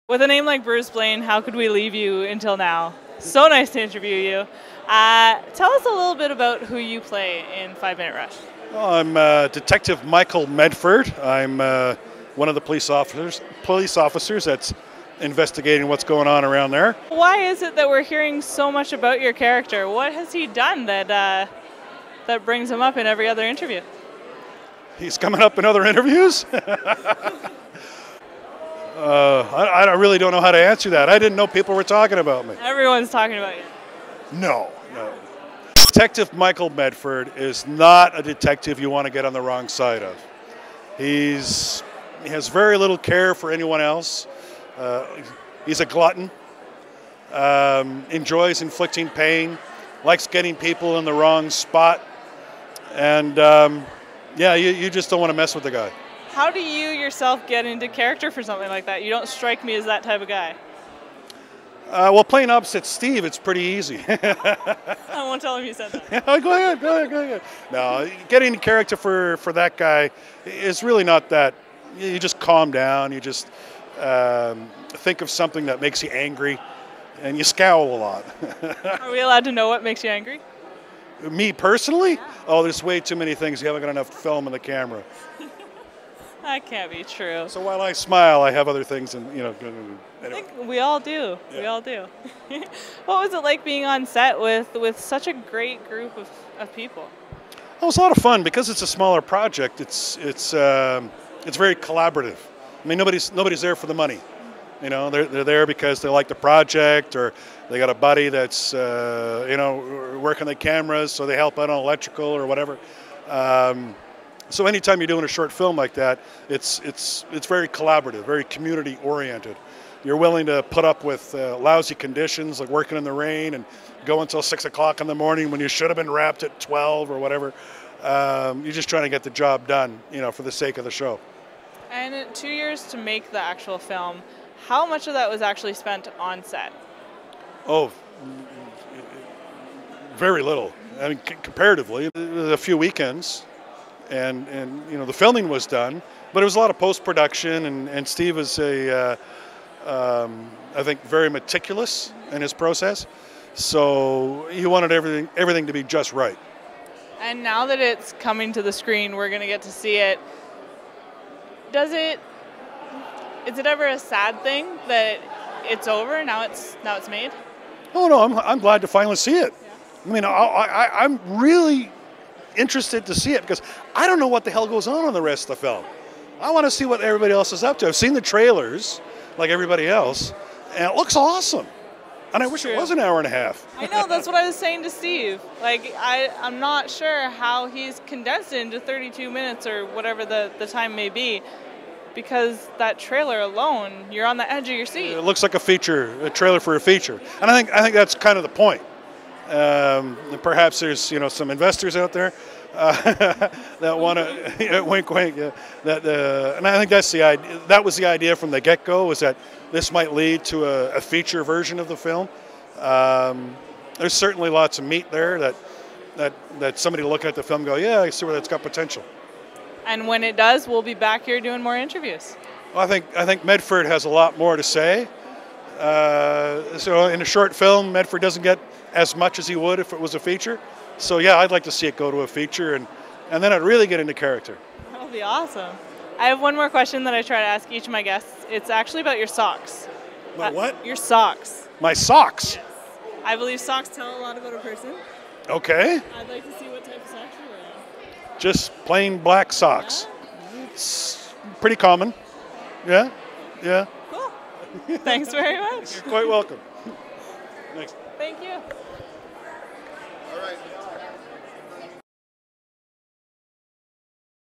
With a name like Bruce Blain, how could we leave you until now? So nice to interview you. Tell us a little bit about who you play in 5 Minute Rush. Well, I'm Detective Michael Medford. I'm one of the police officers that's investigating what's going on around there. Why is it that we're hearing so much about your character? What has he done that brings him up in every other interview? He's coming up in other interviews? I really don't know how to answer that. I didn't know people were talking about me. Everyone's talking about you. No. Detective Michael Medford is not a detective you want to get on the wrong side of. He has very little care for anyone else. He's a glutton, enjoys inflicting pain, likes getting people in the wrong spot, and you just don't want to mess with the guy. How do you yourself get into character for something like that? You don't strike me as that type of guy. Well, playing opposite Steve, it's pretty easy. I won't tell him you said that. Go ahead. No, getting into character for that guy is really not that. You just calm down. You just think of something that makes you angry, and you scowl a lot. Are we allowed to know what makes you angry? Me personally? Oh, there's way too many things. You haven't got enough film in the camera. That can't be true. So while I smile, I have other things, and Anyway. I think we all do. Yeah. We all do. What was it like being on set with such a great group of people? It was a lot of fun because it's a smaller project. It's very collaborative. I mean, nobody's there for the money. You know, they're there because they like the project, or they got a buddy that's working the cameras, so they help out on electrical or whatever. So anytime you're doing a short film like that, it's very collaborative, very community oriented. You're willing to put up with lousy conditions, like working in the rain and go until 6 o'clock in the morning when you should have been wrapped at 12 or whatever. You're just trying to get the job done, for the sake of the show. And 2 years to make the actual film, how much of that was actually spent on set? Oh, very little. I mean, comparatively, a few weekends. And the filming was done, but it was a lot of post-production, and Steve is I think very meticulous in his process, so he wanted everything to be just right. And now that it's coming to the screen, we're going to get to see it. Is it ever a sad thing that it's over, now it's made? Oh no, I'm glad to finally see it. Yeah. I mean, I'm really interested to see it because I don't know what the hell goes on in the rest of the film. I want to see what everybody else is up to. I've seen the trailers, like everybody else, and it looks awesome. And I wish it was an hour and a half. I know, that's what I was saying to Steve. Like, I'm not sure how he's condensed it into 32 minutes or whatever the time may be, because that trailer alone, you're on the edge of your seat. It looks like a trailer for a feature. And I think that's kind of the point. Perhaps there's some investors out there that want to wink, yeah. And I think that's the idea. That was the idea from the get-go, was that this might lead to a feature version of the film. There's certainly lots of meat there that somebody looking at the film go, yeah, I see where that's got potential. And when it does, we'll be back here doing more interviews. Well, I think Medford has a lot more to say. So in a short film, Medford doesn't get as much as he would if it was a feature. So yeah, I'd like to see it go to a feature, and then I'd really get into character. That'll be awesome. I have one more question that I try to ask each of my guests. It's actually about your socks. My what? Your socks. My socks? Yes. I believe socks tell a lot about a person. Okay. I'd like to see what type of socks you're wearing. Just plain black socks. Yeah. It's pretty common. Yeah. Cool. Thanks very much. You're quite welcome. Thanks. Thank you. All right.